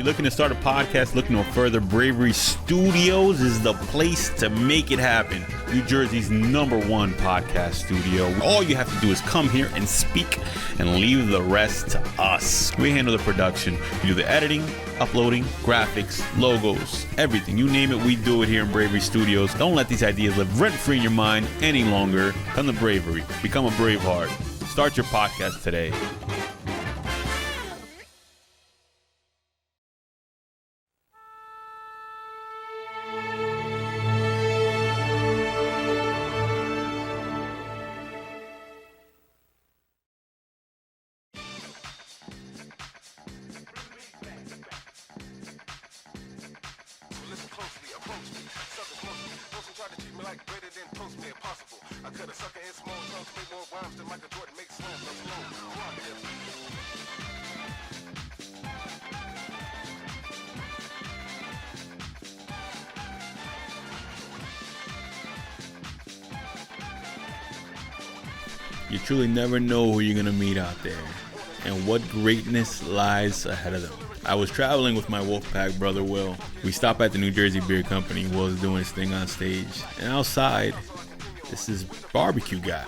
you're looking to start a podcast, look no further. Bravery Studios is the place to make it happen. New Jersey's #1 podcast studio. All you have to do is come here and speak and leave the rest to us. We handle the production. We do the editing, uploading, graphics, logos, everything. You name it, we do it here in Bravery Studios. Don't let these ideas live rent-free in your mind any longer. Come to Bravery. Become a Braveheart. Start your podcast today. You truly never know who you're going to meet out there and what greatness lies ahead of them. I was traveling with my Wolfpack brother, Will. We stopped at the New Jersey Beer Company. Will was doing his thing on stage. And outside, this is barbecue guy,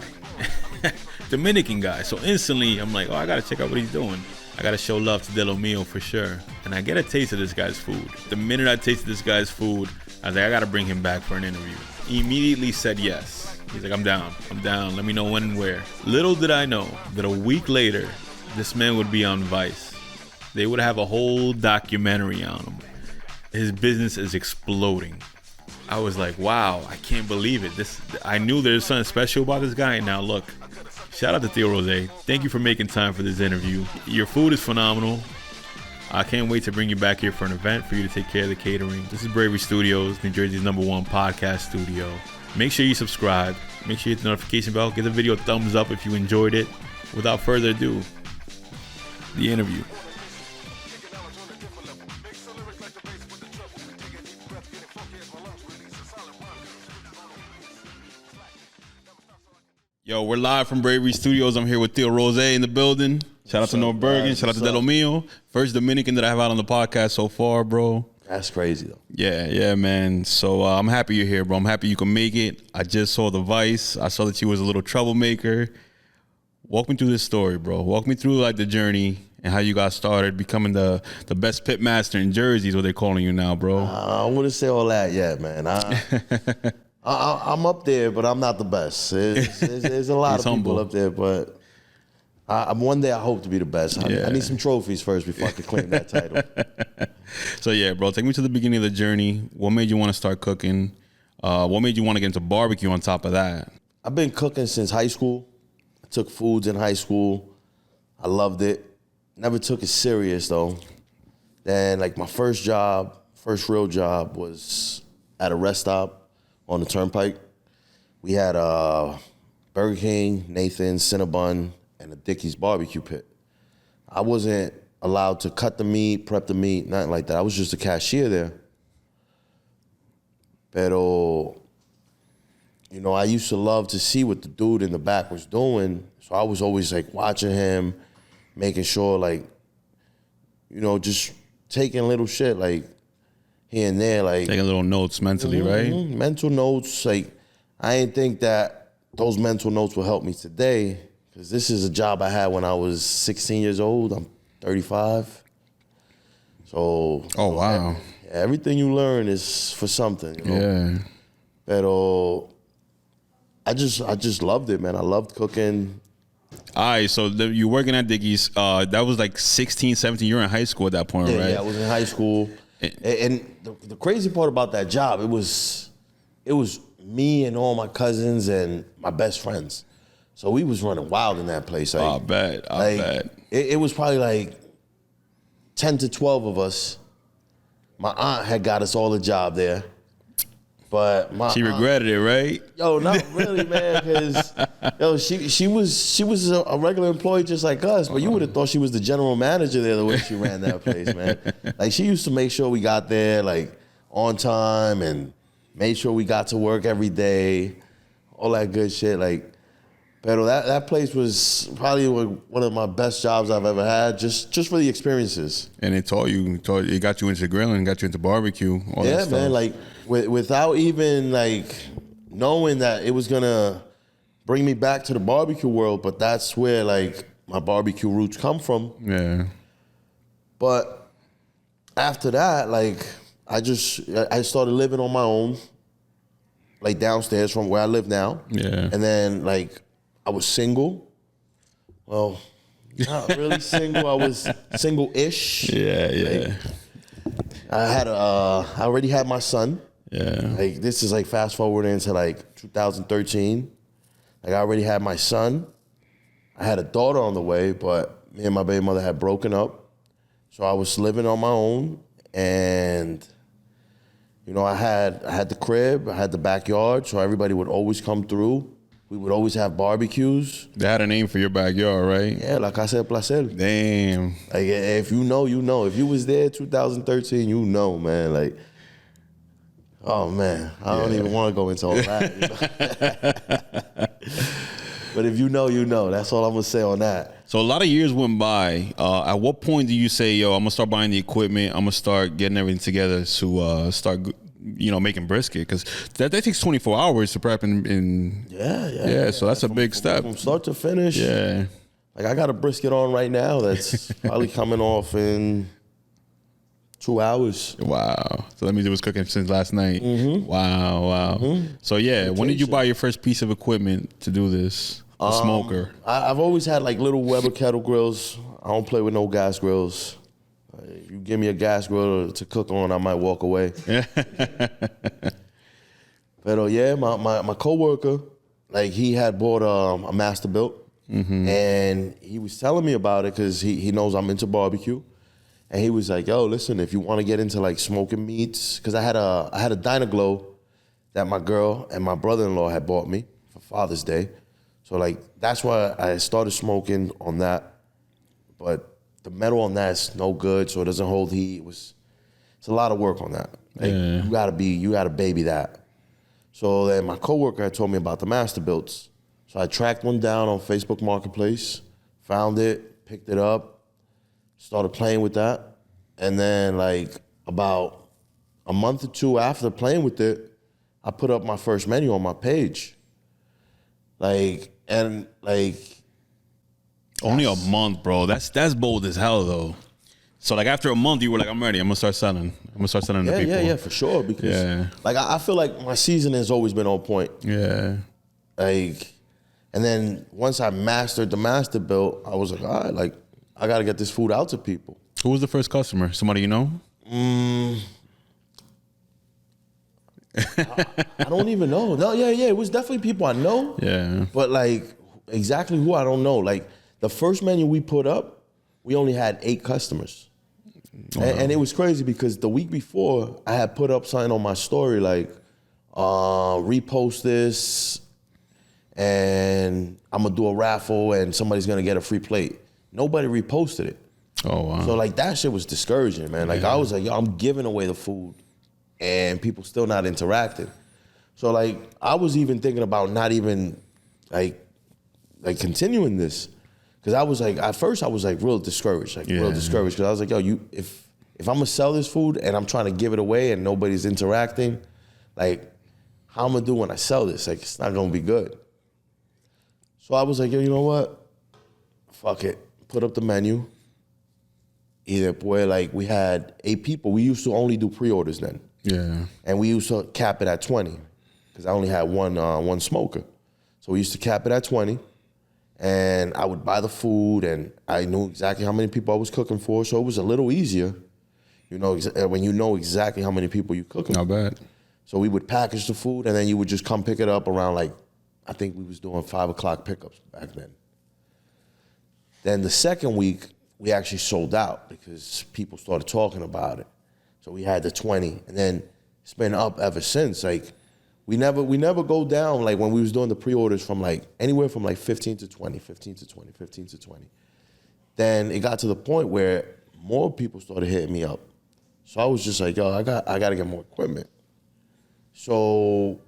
Dominican guy. So instantly, I'm like, oh, I got to check out what he's doing. I got to show love to De Lo Mio for sure. And I get a taste of this guy's food. The minute I tasted this guy's food, I was like, I got to bring him back for an interview. He immediately said yes. He's like, I'm down. Let me know when and where. Little did I know that a week later, this man would be on Vice. They would have a whole documentary on him. His business is exploding. I was like, wow, I can't believe it. I knew there's something special about this guy. And now look, shout out to Tio Rozay. Thank you for making time for this interview. Your food is phenomenal. I can't wait to bring you back here for an event for you to take care of the catering. This is Bravery Studios, New Jersey's #1 podcast studio. Make sure you subscribe. Make sure you hit the notification bell. Give the video a thumbs up if you enjoyed it. Without further ado, the interview. Yo, we're live from Bravery Studios. I'm here with Tio Rozay in the building. Shout out to North Bergen. Shout out to De Lo Mio. First Dominican that I have out on the podcast so far, bro. That's crazy, though. Yeah, man. So I'm happy you're here, bro. I'm happy you can make it. I just saw the Vice. I saw that you was a little troublemaker. Walk me through this story, bro. Walk me through like the journey and how you got started becoming the best pit master in Jersey is what they're calling you now, bro. I wouldn't say all that yet, man. I'm up there, but I'm not the best. There's a lot of people humble up there, but one day I hope to be the best. I need some trophies first before I can claim that title. So yeah, bro, take me to the beginning of the journey. What made you want to start cooking? What made you want to get into barbecue on top of that? I've been cooking since high school. I took foods in high school. I loved it. Never took it serious though. Then like my first real job was at a rest stop on the Turnpike. We had Burger King, Nathan's, Cinnabon, and a Dickie's barbecue pit. I wasn't allowed to cut the meat, prep the meat, nothing like that. I was just a cashier there. Pero, you know, I used to love to see what the dude in the back was doing. So I was always like watching him, making sure like, you know, just taking little shit like here and there. Like taking little notes mentally, right? Mental notes. Like I didn't think that those mental notes will help me today. Because this is a job I had when I was 16 years old. I'm 35. So. Oh, wow. Everything you learn is for something. You know? Yeah. Pero I just loved it, man. I loved cooking. All right, so you're working at Dickie's. That was like 16, 17. You were in high school at that point, right? Yeah, I was in high school. And the crazy part about that job, it was me and all my cousins and my best friends. So we was running wild in that place. Like, I bet. It was probably like 10 to 12 of us. My aunt had got us all a job there. But she regretted it, right? Yo, not really, man, because she was a regular employee just like us, but you would have thought she was the general manager there the way she ran that place, man. Like she used to make sure we got there like on time and made sure we got to work every day, all that good shit. Like Pero that place was probably one of my best jobs I've ever had, just for the experiences. And it it got you into grilling, got you into barbecue, all that stuff. Yeah, man, like without even like knowing that it was gonna bring me back to the barbecue world, but that's where like my barbecue roots come from. Yeah. But after that, like I started living on my own, like downstairs from where I live now. Yeah. And then like I was single. Well, not really single. I was single-ish. Yeah, yeah. Like, I already had my son. Yeah. Like this is like fast forwarding into like 2013. Like I already had my son. I had a daughter on the way, but me and my baby mother had broken up. So I was living on my own, and you know, I had the crib, I had the backyard, so everybody would always come through. We would always have barbecues. They had a name for your backyard, right? Yeah, La Casa del Placer. Damn. Like if you know, you know. If you was there 2013, you know, man. Like, oh man, I don't even want to go into all that. But if you know, you know. That's all I'm gonna say on that. So a lot of years went by. At what point do you say, "Yo, I'm gonna start buying the equipment. I'm gonna start getting everything together to start, making brisket"? Because that takes 24 hours to prep in Yeah. So that's a big step From start to finish. Yeah. Like I got a brisket on right now that's probably coming off in 2 hours. Wow. So that means it was cooking since last night. Mm-hmm. Wow. Mm-hmm. So yeah, when did you buy your first piece of equipment to do this? The smoker. I've always had like little Weber kettle grills. I don't play with no gas grills. If you give me a gas grill to cook on, I might walk away. But yeah, my coworker, like he had bought a Masterbuilt, and he was telling me about it because he knows I'm into barbecue, and he was like, "Yo, listen, if you want to get into like smoking meats, because I had a Dynaglow that my girl and my brother-in-law had bought me for Father's Day." So like that's why I started smoking on that, but the metal on that is no good, so it doesn't hold heat. It's a lot of work on that. Like, you gotta baby that. So then my coworker had told me about the Masterbuilts. So I tracked one down on Facebook Marketplace, found it, picked it up, started playing with that, and then like about a month or two after playing with it, I put up my first menu on my page. Only a month, bro. That's bold as hell, though. So like after a month, you were like, I'm ready. I'm gonna start selling. to people. Yeah, for sure. Because like I feel like my seasoning has always been on point. Yeah. Like, and then once I mastered the Masterbuilt, I was like, all right, like I gotta get this food out to people. Who was the first customer? Somebody you know? I don't even know. No, it was definitely people I know. Yeah. But like exactly who, I don't know. Like the first menu we put up, we only had 8 customers. Wow. And it was crazy because the week before I had put up something on my story like, repost this and I'm gonna do a raffle and somebody's gonna get a free plate. Nobody reposted it. Oh wow. So like that shit was discouraging, man. Like I was like, yo, I'm giving away the food and people still not interacting. So like I was even thinking about not even like continuing this. Cause I was like, at first I was like real discouraged, because I was like, yo, if I'm gonna sell this food and I'm trying to give it away and nobody's interacting, like how I'm gonna do when I sell this? Like it's not gonna be good. So I was like, yo, you know what? Fuck it. Put up the menu. Like we had 8 people. We used to only do pre-orders then. Yeah. And we used to cap it at 20 because I only had one smoker. So we used to cap it at 20. And I would buy the food, and I knew exactly how many people I was cooking for, so it was a little easier, when you know exactly how many people you're cooking for. Not bad. So we would package the food, and then you would just come pick it up around like, I think we was doing 5 o'clock pickups back then. Then the second week, we actually sold out because people started talking about it. So we had the 20, and then it's been up ever since. Like, we never go down, like when we was doing the pre-orders from like anywhere from like 15 to 20, 15 to 20, 15 to 20. Then it got to the point where more people started hitting me up. So I was just like, yo, I got to get more equipment. So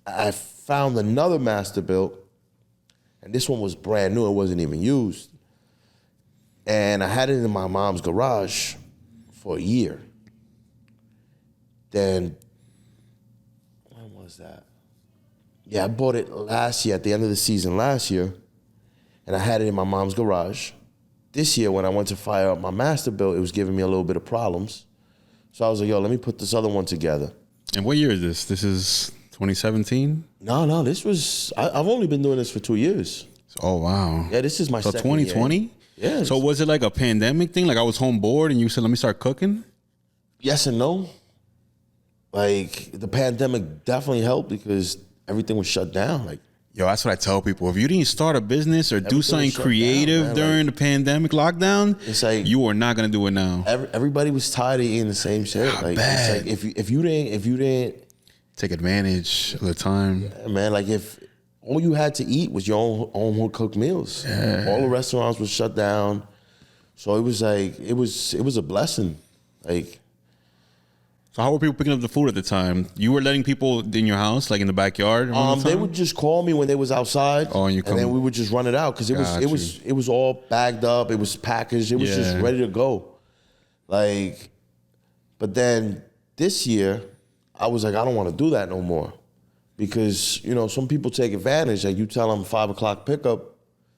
I found another Masterbuilt, And this one was brand new. It wasn't even used. And I had it in my mom's garage for a year. Then, when was that? Yeah, I bought it last year, at the end of the season last year. And I had it in my mom's garage. This year, when I went to fire up my master build, it was giving me a little bit of problems. So I was like, yo, let me put this other one together. And what year is this? This is 2017? No, this was, I've only been doing this for 2 years. Oh, wow. Yeah, this is my second 2020? year. Yeah. So was it like a pandemic thing? Like I was home bored and you said, let me start cooking? Yes and no. Like, the pandemic definitely helped because everything was shut down. Like, Yo, that's what I tell people. If you didn't start a business or do something creative down, during the pandemic lockdown, it's like you are not gonna do it now. Everybody was tired of eating the same shit. Like, it's like if you didn't take advantage of the time, yeah, man. Like if all you had to eat was your own home cooked meals, all the restaurants were shut down. So it was like it was a blessing. Like. So how were people picking up the food at the time? You were letting people in your house, like in the backyard? They would just call me when they was outside, and then we would just run it out because it was all bagged up, it was packaged, it was just ready to go. Like, but then this year, I was like, I don't want to do that no more because some people take advantage. Like you tell them 5 o'clock pickup,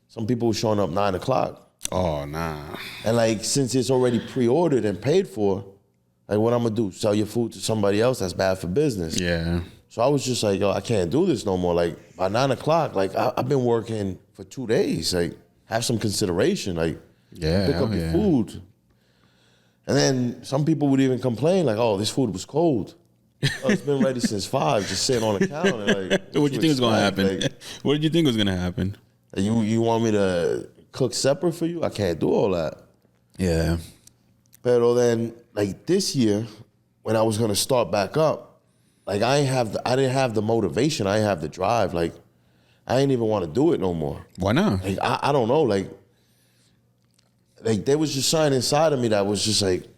some people were showing up 9 o'clock. Oh nah. And like since it's already pre-ordered and paid for. Like, what I'm gonna do? Sell your food to somebody else? That's bad for business. Yeah. So I was just like, yo, I can't do this no more. Like, by 9 o'clock, like, I've been working for 2 days. Like, have some consideration. Like, pick up your food. And then some people would even complain, like, oh, this food was cold. Oh, it's been ready since 5, just sitting on the counter. Like, what did you think was gonna happen? Like, what did you think was gonna happen? You want me to cook separate for you? I can't do all that. Yeah. But then, like this year, when I was gonna start back up, like I didn't have the motivation. I didn't have the drive. Like I didn't even want to do it no more. Why not? Like I don't know. Like there was just something inside of me that was just like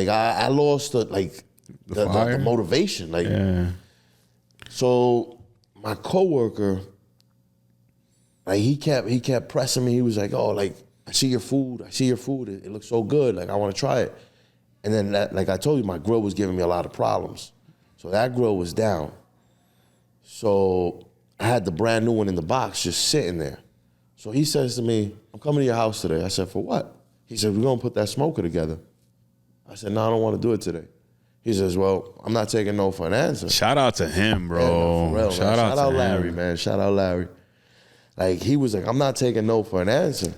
I lost the motivation. Like so, my coworker, like he kept pressing me. He was like, oh, like. I see your food. It looks so good. Like, I want to try it. And then, like I told you, my grill was giving me a lot of problems. So that grill was down. So I had the brand new one in the box just sitting there. So he says to me, I'm coming to your house today. I said, for what? He said, we're going to put that smoker together. I said, no, I don't want to do it today. He says, well, I'm not taking no for an answer. Shout out to him, bro. Yeah, no, for real, Shout out to Larry, man. Shout out Larry. Like, he was like, I'm not taking no for an answer.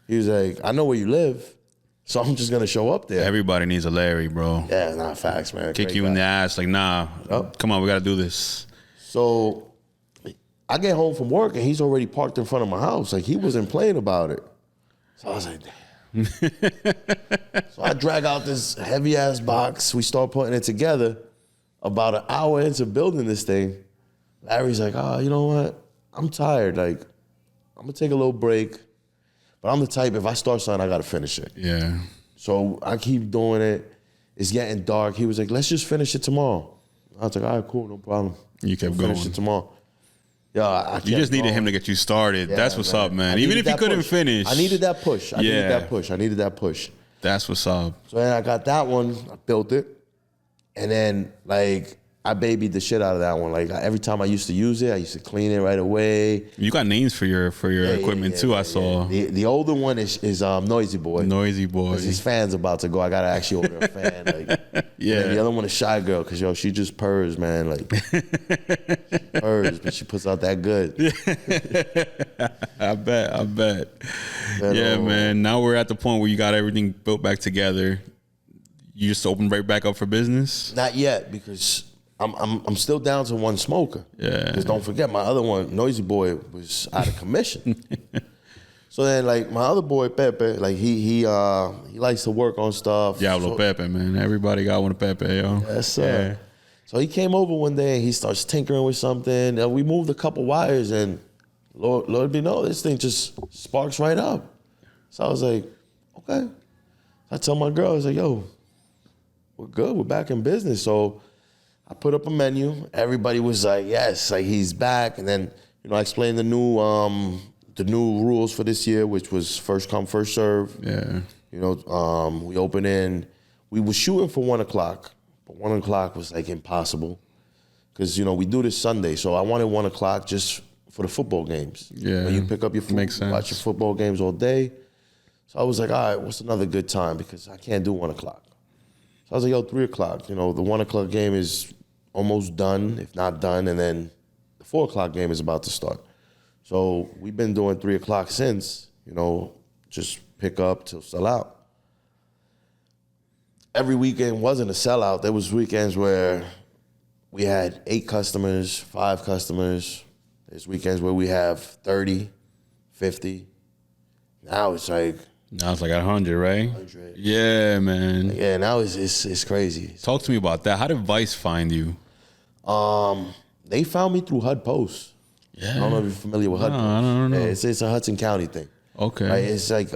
He was like, I know where you live, so I'm just gonna show up there. Everybody needs a Larry, bro. Yeah, nah, facts, man. Kick you in the ass, like, nah, come on, we gotta do this. So I get home from work and he's already parked in front of my house. Like he wasn't playing about it. So I was like, damn. So I drag out this heavy ass box. We start putting it together. About an hour into building this thing, Larry's like, oh, you know what? I'm tired. Like, I'm gonna take a little break. But I'm the type, if I start something, I got to finish it. Yeah. So I keep doing it. It's getting dark. He was like, let's just finish it tomorrow. I was like, all right, cool, no problem. You kept going. Finish it tomorrow. Yeah, you just needed him to get you started. Yeah, that's what's up, man. Even if you couldn't finish. I needed that push. I needed that push. That's what's up. So then I got that one. I built it. And then, like, I babied the shit out of that one. Like every time I used to use it, I used to clean it right away. You got names for your equipment too. I saw the older one is Noisy Boy. Noisy Boy. His fan's about to go. I gotta actually order a fan. Like, yeah. The other one is Shy Girl because she just purrs, man. Like she purrs, but she puts out that good. I bet. But, yeah, man. Now we're at the point where you got everything built back together. You just opened right back up for business? Not yet because I'm still down to one smoker. Yeah. Because don't forget, my other one, Noisy Boy, was out of commission. So then, like, my other boy, Pepe, like, he likes to work on stuff. Diablo Pepe, man. Everybody got one of Pepe, yo. Yes, sir. Yeah. So he came over one day and he starts tinkering with something. And we moved a couple wires and Lord be know, this thing just sparks right up. So I was like, okay. I tell my girl, I was like, yo, we're good. We're back in business. So I put up a menu. Everybody was like, yes, like he's back. And then I explained the new rules for this year, which was first come, first serve. Yeah. We opened in. We were shooting for 1 o'clock, but 1 o'clock was like impossible because we do this Sunday, so I wanted 1 o'clock just for the football games. Yeah. You pick up your food, watch your football games all day. So I was like, all right, what's another good time? Because I can't do 1 o'clock. So I was like, yo, 3 o'clock. The 1 o'clock game is almost done, if not done, and then the 4 o'clock game is about to start. So we've been doing 3 o'clock since, just pick up till sell out. Every weekend wasn't a sellout. There was weekends where we had 8 customers, 5 customers. There's weekends where we have 30, 50. Now it's like... Now it's like 100, right? 100. Yeah, man. Yeah, now it's crazy. Talk to me about that. How did Vice find you? They found me through HUD Post. Yeah. I don't know if you're familiar with HUD Post. I don't know. Yeah, it's a Hudson County thing. Okay. Right? It's like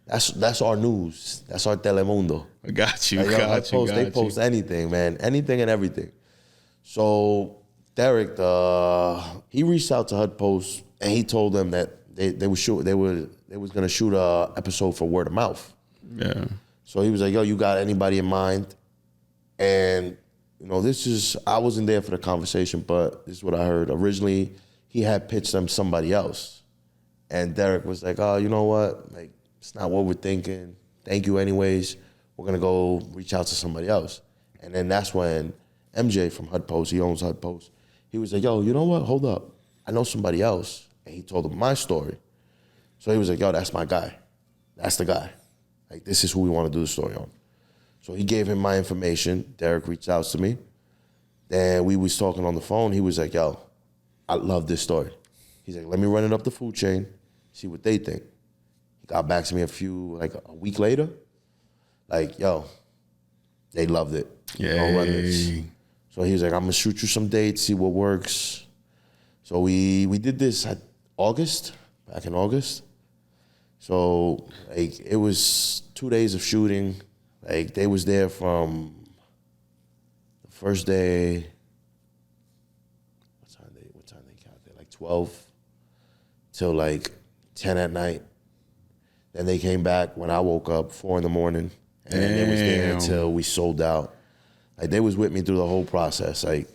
that's our news. That's our Telemundo. I got you. They post anything, man. Anything and everything. So Derek, he reached out to HUD Post and he told them that they was gonna shoot a episode for word of mouth. Yeah. So he was like, yo, you got anybody in mind? And I wasn't there for the conversation, but this is what I heard. Originally, he had pitched them somebody else. And Derek was like, oh, you know what? Like, it's not what we're thinking. Thank you anyways. We're going to go reach out to somebody else. And then that's when MJ from HUD Post, he owns HUD Post, he was like, yo, you know what? Hold up. I know somebody else. And he told him my story. So he was like, yo, that's my guy. That's the guy. Like, this is who we want to do the story on. So he gave him my information. Derek reached out to me. Then we was talking on the phone. He was like, yo, I love this story. He's like, let me run it up the food chain, see what they think. He got back to me a week later. Like, yo, they loved it. Yeah. Run this. So he was like, I'm going to shoot you some dates, see what works. So we did this back in August. So, like, it was 2 days of shooting. Like, they was there from the first day. What time they got there? Like 12 till like 10 at night. Then they came back when I woke up, 4 in the morning. And they was there until we sold out. Like, they was with me through the whole process, like,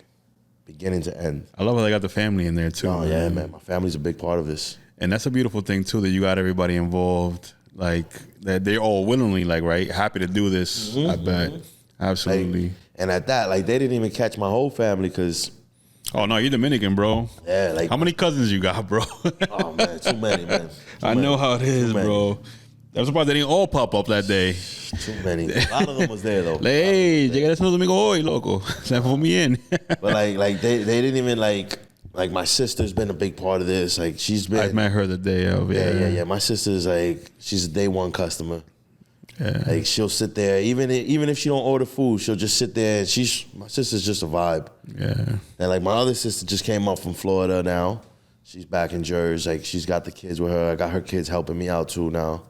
beginning to end. I love how they got the family in there, too. Oh, yeah, man. My family's a big part of this. And that's a beautiful thing, too, that you got everybody involved. Like, that they're all willingly, like, right, happy to do this, I bet. Absolutely. Like, and at that, like, they didn't even catch my whole family because... Oh, no, you're Dominican, bro. Yeah, like... How many cousins you got, bro? Oh, man, too many, man. I know how it is, bro. I'm surprised they didn't all pop up that day. Too many. A lot of them was there, though. Hey, llegué a Santo Domingo hoy, loco. Se fue bien. But, like they didn't even, like, my sister's been a big part of this. Like, she's been... I met her the day of, Yeah. My sister's, like, she's a day one customer. Yeah. Like, she'll sit there. Even if she don't order food, she'll just sit there. And my sister's just a vibe. Yeah. And, like, my other sister just came up from Florida now. She's back in Jersey. Like, she's got the kids with her. I got her kids helping me out, too, now.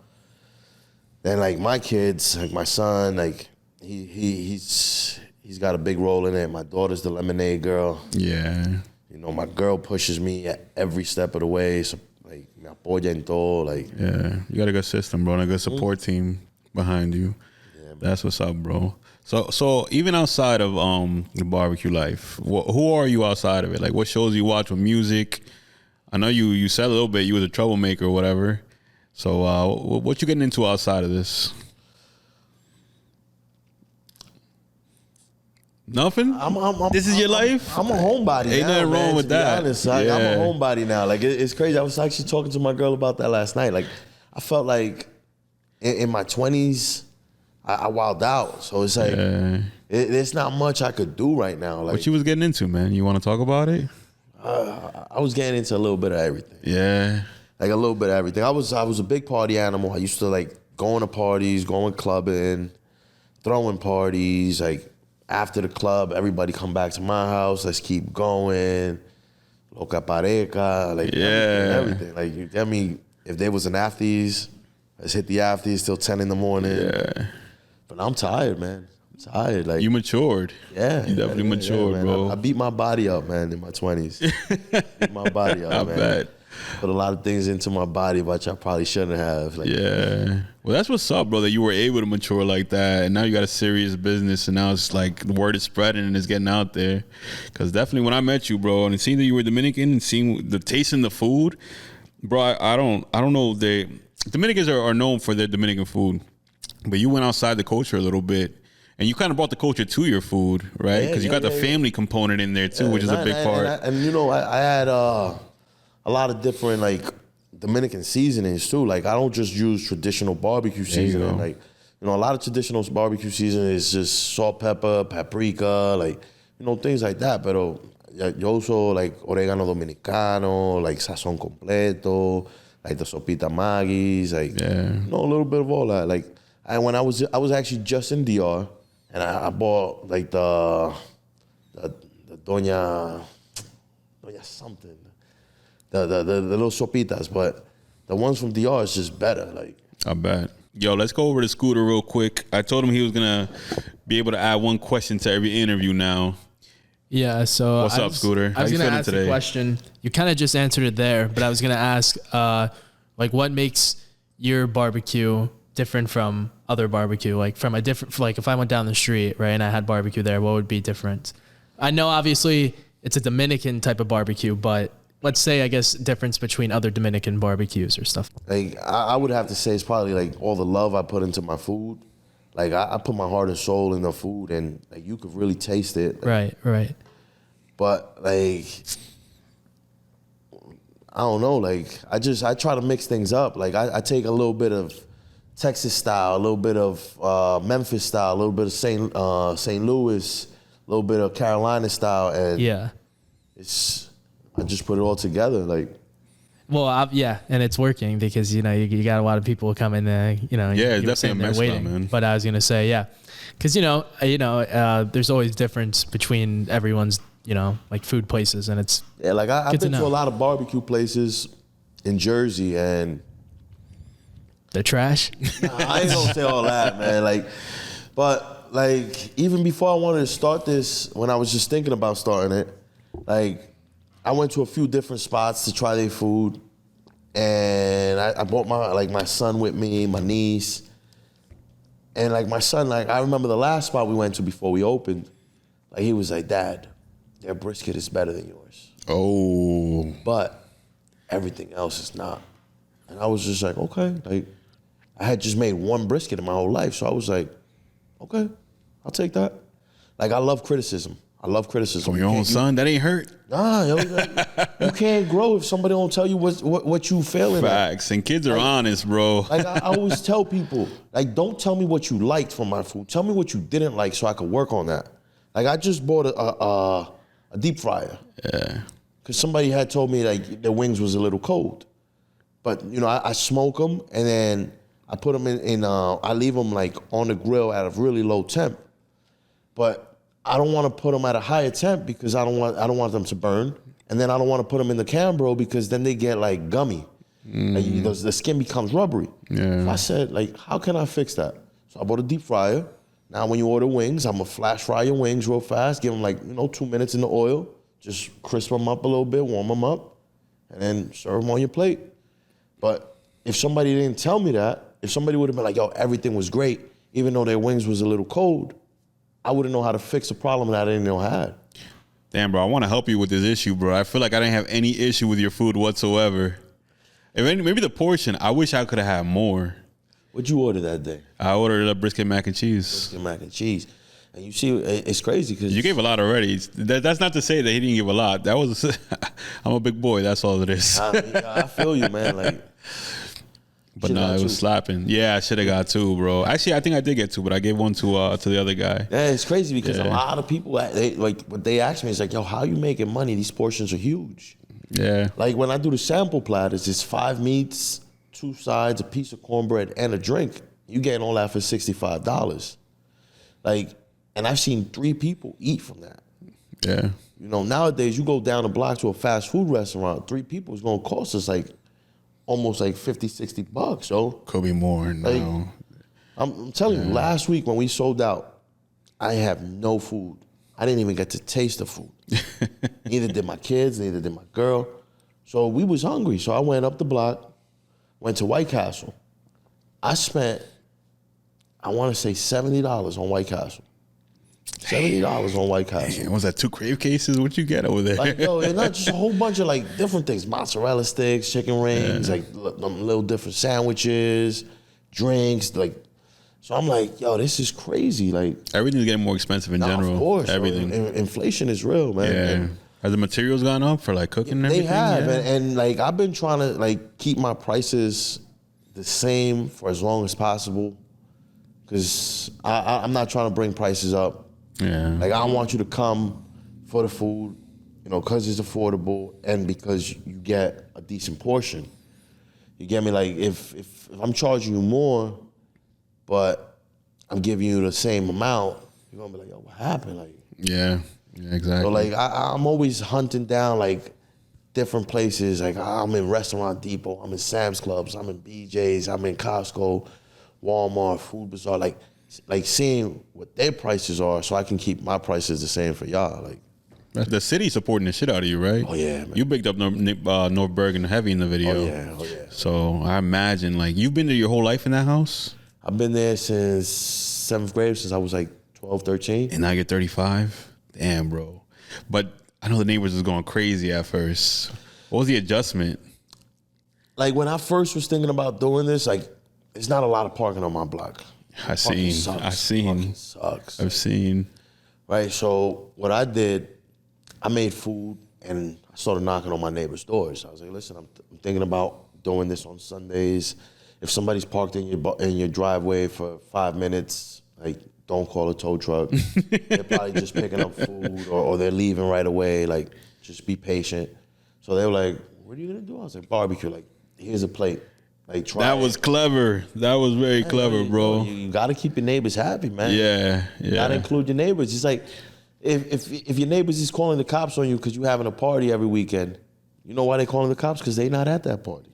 Then, like, my kids, like, my son, like, he's got a big role in it. My daughter's the lemonade girl. Yeah. My girl pushes me at every step of the way. So, like, me apoya en todo. Like, yeah, you got a good system, bro, and a good support team behind you. Yeah, that's what's up, bro. So even outside of the barbecue life, who are you outside of it? Like, what shows you watch with music? I know you said a little bit you was a troublemaker or whatever. So what you getting into outside of this? Nothing? This is your life? I'm a homebody now. Ain't nothing wrong with that. To be honest, I'm a homebody now. Like, it's crazy. I was actually talking to my girl about that last night. Like, I felt like in my 20s, I wilded out. So it's like, there's not much I could do right now. Like, what you was getting into, man? You want to talk about it? I was getting into a little bit of everything. Yeah. Like, a little bit of everything. I was a big party animal. I used to, like, going to parties, going clubbing, throwing parties. Like, after the club, everybody come back to my house. Let's keep going. Loca pareja. Like, everything. Like, I mean, if there was an afties, let's hit the afties till 10 in the morning. Yeah. But I'm tired, man. tired. Like You matured. yeah, You definitely matured, man. bro. I beat my body up, man, in my 20s. Beat my body up, I man. bet. Put a lot of things into my body, which I probably shouldn't have. Like, Yeah. Well, that's what's up, bro, that you were able to mature like that. And now you got a serious business. And now it's like the word is spreading and it's getting out there. Because definitely when I met you, bro, and seeing that you were Dominican and seeing the tasting the food, bro, I don't know. Dominicans are known for their Dominican food. But you went outside the culture a little bit. And you kind of brought the culture to your food, right? Because you got the family component in there, too, which is a big part. And you know, I had a lot of different, like, Dominican seasonings, too. Like, I don't just use traditional barbecue seasoning. Like, you know, a lot of traditional barbecue seasoning is just salt, pepper, paprika, like, you know, things like that. But yo also, like, oregano dominicano, like, sazon completo, like the sopita Maggie's, like, you know, a little bit of all that. Like, when I was actually just in DR, and I bought like the Doña something, the little sopitas, but the ones from DR is just better. Like I bet. Yo, let's go over to Scooter real quick. I told him he was gonna be able to add one question to every interview now. Yeah. So what's up, Scooter? I was gonna ask a question. You kind of just answered it there, but I was gonna ask, like, what makes your barbecue different from other barbecue? Like from a different, like if I went down the street, right, and I had barbecue there, what would be different? I know obviously it's a Dominican type of barbecue, but let's say, I guess, difference between other Dominican barbecues or stuff. Like I would have to say it's probably like all the love I put into my food. Like I put my heart and soul in the food, and like you could really taste it. Right. But like, I don't know. Like I try to mix things up. Like I take a little bit of Texas style, a little bit of Memphis style, a little bit of St. Louis, a little bit of Carolina style, and I just put it all together. Like, well, and it's working because you got a lot of people coming there. It's definitely a mess, man. But I was gonna say, because there's always difference between everyone's like food places, and it's like I've been to a lot of barbecue places in Jersey, and they're trash. Nah, I ain't gonna say all that, man. But even before I wanted to start this, when I was just thinking about starting it, like I went to a few different spots to try their food, and I brought my son with me, my niece, and like my son, like I remember the last spot we went to before we opened, like he was like, "Dad, their brisket is better than yours." Oh. But everything else is not. And I was just like, okay. Like I had just made one brisket in my whole life, so I was like, okay, I'll take that. Like I love criticism. From your own son, that ain't hurt. Nah, yo, you can't grow if somebody don't tell you what you failing at. Facts. And kids are honest, bro. Like I always tell people, like, don't tell me what you liked from my food. Tell me what you didn't like so I could work on that. Like I just bought a deep fryer. Yeah. Because somebody had told me like the wings was a little cold. But I smoke them and then I put them in I leave them like on the grill at a really low temp. But I don't want to put them at a higher temp because I don't want them to burn. And then I don't want to put them in the Cambro because then they get like gummy. Like, the skin becomes rubbery. Yeah. So I said, like, how can I fix that? So I bought a deep fryer. Now when you order wings, I'm gonna flash fry your wings real fast, give them like 2 minutes in the oil, just crisp them up a little bit, warm them up, and then serve them on your plate. But if somebody didn't tell me that, if somebody would have been like, yo, everything was great, even though their wings was a little cold, I wouldn't know how to fix a problem that I didn't know I had. Damn, bro, I want to help you with this issue, bro. I feel like I didn't have any issue with your food whatsoever. Maybe the portion, I wish I could have had more. What'd you order that day? I ordered a brisket mac and cheese. Brisket mac and chease. And you see, it's crazy because you gave a lot already. That's not to say that he didn't give a lot. That was, I'm a big boy. That's all it is. I feel you, man. Like, but no, it was slapping. Yeah, I should have got two, bro. Actually, I think I did get two, but I gave one to the other guy. Yeah, it's crazy because a lot of people, what they ask me is like, yo, how you making money? These portions are huge. Yeah. Like when I do the sample platters, it's 5 meats, 2 sides, a piece of cornbread, and a drink. You getting all that for $65. Like, and I've seen 3 people eat from that. Yeah. Nowadays you go down the block to a fast food restaurant, 3 people is gonna cost us like almost like $50-$60. So could be more now. I'm telling you, last week when we sold out, I have no food. I didn't even get to taste the food. Neither did my kids, neither did my girl. So we was hungry. So I went up the block, went to White Castle. I spent, I want to say $70 on White Castle. $70 on White Castle. Man, was that 2 crave cases? What you get over there? Like, yo, and not just a whole bunch of like different things. Mozzarella sticks, chicken rings, like little different sandwiches, drinks, like. So I'm like, yo, this is crazy. Like, everything's getting more expensive in general. Of course, everything. Inflation is real, man. Yeah. And has the materials gone up for like cooking and everything? they have, and like I've been trying to like keep my prices the same for as long as possible, because I'm not trying to bring prices up. Yeah. Like, I want you to come for the food, you know, because it's affordable and because you get a decent portion. You get me? Like, if I'm charging you more, but I'm giving you the same amount, you're gonna be like, yo, what happened? Like, yeah, exactly. so like I'm always hunting down like different places. Like, I'm in Restaurant Depot, I'm in Sam's Clubs, I'm in BJ's, I'm in Costco, Walmart, Food Bazaar, like seeing what their prices are so I can keep my prices the same for y'all. Like, the city supporting the shit out of you, right? Oh yeah, man. You bigged up North Bergen heavy in the video. Oh yeah. So I imagine like you've been there your whole life in that house? I've been there since 7th grade, since I was like 12, 13. And now you're 35? Damn, bro. But I know the neighbors was going crazy at first. What was the adjustment? Like, when I first was thinking about doing this, like, there's not a lot of parking on my block. I've seen. Parking sucks. I've seen. Right, so what I did, I made food and I started knocking on my neighbors' doors. I was like, listen, I'm thinking about doing this on Sundays. If somebody's parked in your driveway for 5 minutes, like, don't call a tow truck. They're probably just picking up food or they're leaving right away. Like, just be patient. So they were like, what are you gonna do? I was like, barbecue. Like, here's a plate. Like, try That was clever. That was very clever, bro. You gotta keep your neighbors happy, man. Yeah. You gotta include your neighbors. It's like, if your neighbors is calling the cops on you because you having a party every weekend, you know why they calling the cops? Because they not at that party.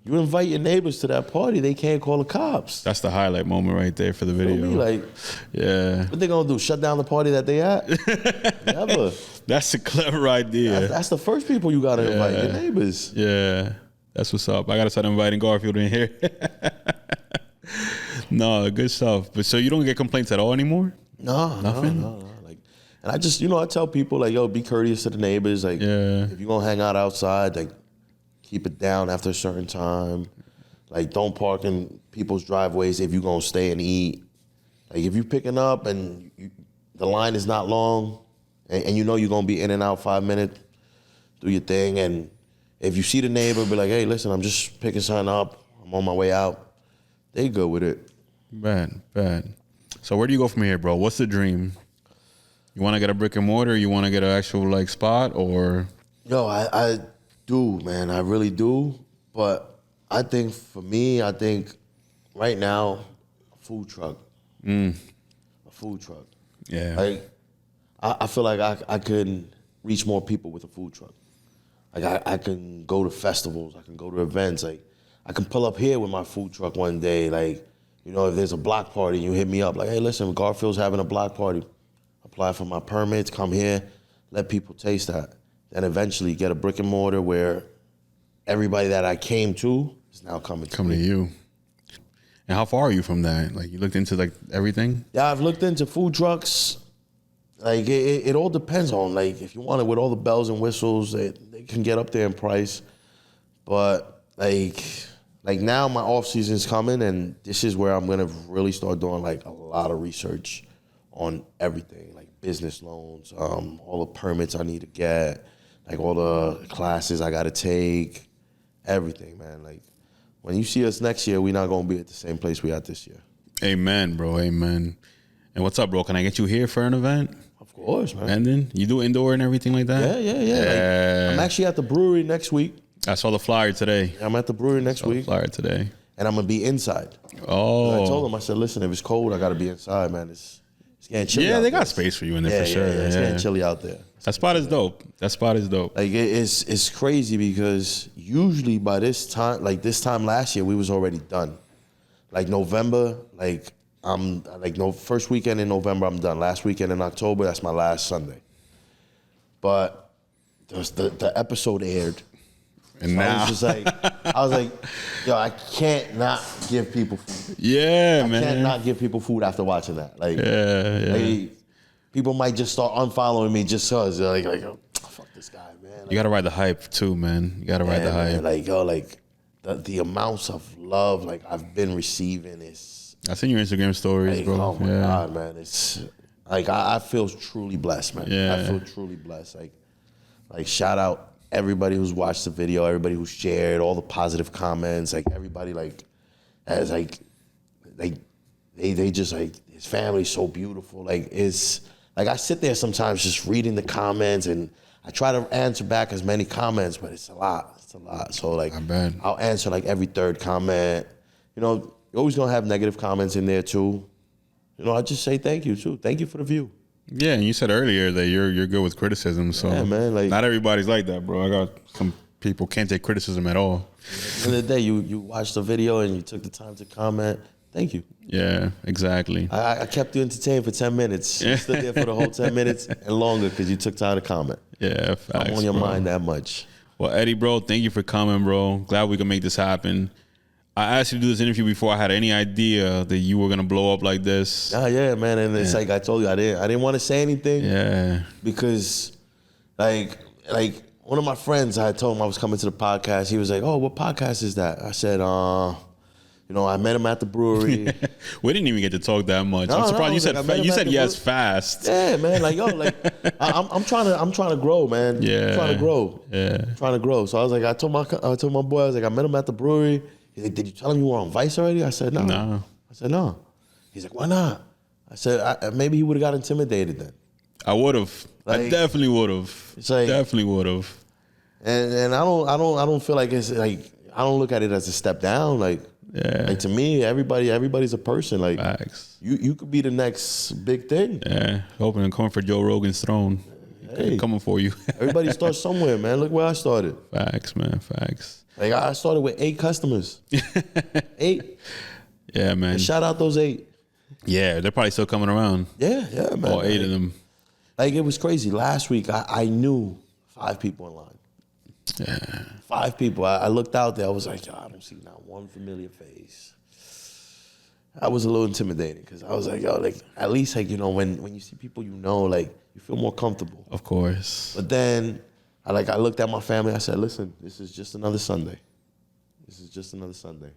You invite your neighbors to that party, they can't call the cops. That's the highlight moment right there for the video. You know what I mean? Like, yeah. what they gonna do? Shut down the party that they at? Never. That's a clever idea. That's the first people you gotta invite, your neighbors. Yeah. That's what's up. I gotta start inviting Garfield in here. No, good stuff. But so you don't get complaints at all anymore? No, nothing. No. Like, and I just, I tell people, like, yo, be courteous to the neighbors. Like, if you're gonna hang out outside, like, keep it down after a certain time. Like, don't park in people's driveways if you're gonna stay and eat. Like, if you're picking up and the line is not long, and you know you're gonna be in and out 5 minutes, do your thing. And if you see the neighbor, be like, hey, listen, I'm just picking something up. I'm on my way out. They good with it. Bad. So where do you go from here, bro? What's the dream? You want to get a brick and mortar? You want to get an actual like spot or? Yo, I do, man. I really do. But I think for me, right now, a food truck. A food truck. Yeah. Like, I feel like I can reach more people with a food truck. Like, I can go to festivals. I can go to events. Like, I can pull up here with my food truck one day. Like, if there's a block party, you hit me up. Like, hey, listen, Garfield's having a block party. Apply for my permits, come here, let people taste that. Then eventually get a brick and mortar where everybody that I came to is now coming to you. And how far are you from that? Like, you looked into like everything? Yeah, I've looked into food trucks. Like, it all depends on, like, if you want it with all the bells and whistles, they can get up there in price. But, like now my off season's coming, and this is where I'm gonna really start doing like a lot of research on everything, like business loans, all the permits I need to get, like all the classes I gotta take, everything, man. Like, when you see us next year, we're not gonna be at the same place we at this year. Amen, bro. Amen. And what's up, bro? Can I get you here for an event? Of course, man. And then you do indoor and everything like that? Yeah. Like, I'm actually at the brewery next week. I saw the flyer today. I'm at the brewery next week. Flyer today. And I'm gonna be inside. Oh. And I told them, I said, listen, if it's cold, I gotta be inside, man. It's getting chilly. Yeah, out they there. got space for you in there for sure. Yeah, it's getting chilly out there. That spot is dope. Like, it's crazy because usually by this time last year, we was already done. Like November, like I'm like no first weekend in November I'm done. Last weekend in October, that's my last Sunday. But the episode aired. And so now I was like, yo, I can't not give people food. Yeah, man. I can't not give people food after watching that. Like, yeah. People might just start unfollowing me just cause they're like, oh, fuck this guy, man. Like, You gotta ride the hype too, man. You gotta ride the hype. man, like, yo, like the amounts of love like I've been receiving is I seen your Instagram stories, like, bro. oh my God, man. It's like I feel truly blessed, man. Yeah. I feel truly blessed. Like shout out everybody who's watched the video, everybody who shared, all the positive comments, like everybody like has like they just like his family's so beautiful. Like it's like I sit there sometimes just reading the comments and I try to answer back as many comments, but it's a lot. It's a lot. So like I bet. I'll answer like every third comment. You know, you're always gonna have negative comments in there too. You know, I just say thank you too. Thank you for the view. Yeah, and you said earlier that you're good with criticism, so Yeah, man, like- not everybody's like that, bro. I got some people can't take criticism at all. At the end of the day, you watched the video and you took the time to comment. Thank you. Yeah, exactly. I kept you entertained for 10 minutes. You stood there for the whole 10 minutes and longer because you took time to comment. Yeah, facts, I'm on your bro. mind that much. Well, Eddie, bro, thank you for coming, bro. Glad we could make this happen. I asked you to do this interview before I had any idea that you were gonna blow up like this. Oh yeah, man. And it's like I told you, I didn't want to say anything. Yeah. Because like one of my friends, I told him I was coming to the podcast. He was like, "Oh, what podcast is that?" I said, you know, I met him at the brewery. We didn't even get to talk that much. No, I'm no, surprised I you was said like, I met him you at said the yes brewery. fast. Yeah, man. Like, yo, like I'm trying to grow, man. Yeah. I'm trying to grow. Yeah. Trying to grow. So I was like, I told my boy, I was like, I met him at the brewery. He's like, did you tell him you were on Vice already? I said, no. No. I said, no. He's like, why not? I said, maybe he would have got intimidated then. I would have. I Like, definitely would have. it's like- Definitely would have. And I don't feel like it's like I don't look at it as a step down. Like, Yeah. like to me, everybody's a person. Like Facts. you could be the next big thing. Yeah. Hoping to come for Joe Rogan's throne. Hey. Coming for you. Everybody starts somewhere, man. Look where I started. Facts, man. Facts. Like I started with 8 customers. 8. Yeah, man. And shout out those 8. Yeah, they're probably still coming around. Yeah, man. All 8 of them. Like it was crazy. Last week I knew 5 people in line. Yeah. 5 people. I looked out there. I was like, yo, I don't see not one familiar face. I was a little intimidated because I was like, yo, like at least like, you know, when you see people you know, like you feel more comfortable. Of course. But then I looked at my family. I said, listen, this is just another Sunday. This is just another Sunday.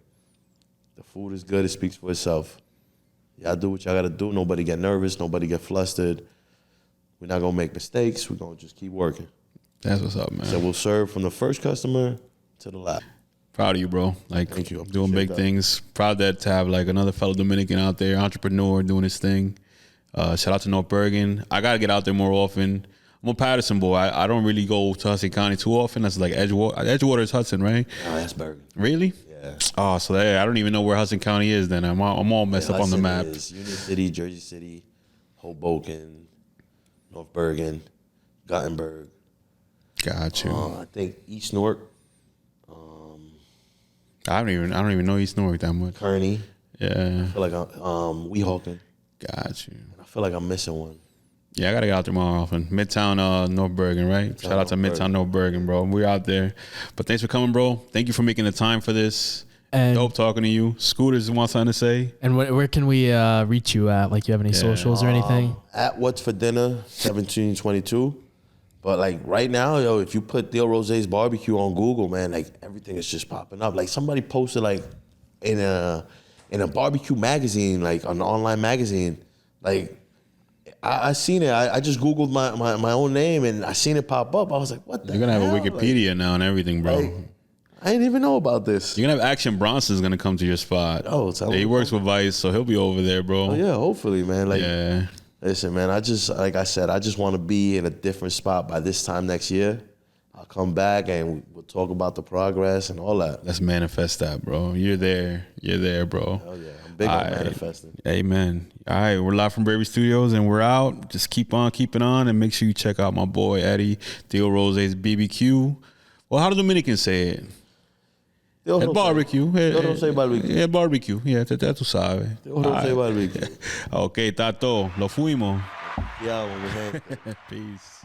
The food is good. It speaks for itself. Y'all do what y'all got to do. Nobody get nervous. Nobody get flustered. We're not going to make mistakes. We're going to just keep working. That's what's up, man. So we'll serve from the first customer to the last. Proud of you, bro. Like, Thank you. I doing big appreciate that. things. Proud that to have like another fellow Dominican out there, entrepreneur doing his thing. Shout out to North Bergen. I gotta get out there more often. I'm a Patterson boy. I don't really go to Hudson County too often. That's like Edgewater. Edgewater is Hudson, right? Oh, that's Bergen. Really? Yeah. Oh, so I don't even know where Hudson County is. Then I'm all messed up on the Hudson map. is Union City, Jersey City, Hoboken, North Bergen, Gothenburg. Got you. I think East Newark, I don't even know East Newark that much. Kearney. Yeah. I feel like I'm Weehawken. Got you. I feel like I'm missing one. Yeah, I gotta get out there more often. Midtown North Bergen, right? Shout out to North Midtown North Bergen, bro. We're out there. But thanks for coming, bro. Thank you for making the time for this. And Dope talking to you. Scooters want something to say? and where can we reach you at? Like, you have any socials or anything? At What's for Dinner, 1722. But like right now, yo, if you put Tio Rozay's barbecue on Google, man, like everything is just popping up. Like somebody posted like in a barbecue magazine, like an online magazine, like I seen it. I just Googled my own name and I seen it pop up. I was like, what the You're gonna have a hell? Wikipedia now and everything, bro. Like, I didn't even know about this. You're gonna have Action Bronson's gonna come to your spot. Oh, tell he him. works with Vice, so he'll be over there, bro. Oh, yeah, hopefully, man. Like, Yeah. listen, man, like I said, I just want to be in a different spot by this time next year. I'll come back and we'll talk about the progress and all that. Let's manifest that, bro. You're there, bro. Hell yeah, I'm big on manifesting. Amen. All right, we're live from Bravery Studios and we're out. Just keep on keeping on and make sure you check out my boy Eddie, Tio Rozay's BBQ. Well, how do Dominicans say it? Tio El Rozay. barbecue. Tio Rozay barbecue. El barbecue. Yeah, ya tú sabes. Tio Rozay barbecue. Ok, Tato, lo fuimos. Yeah, mi gente. Peace.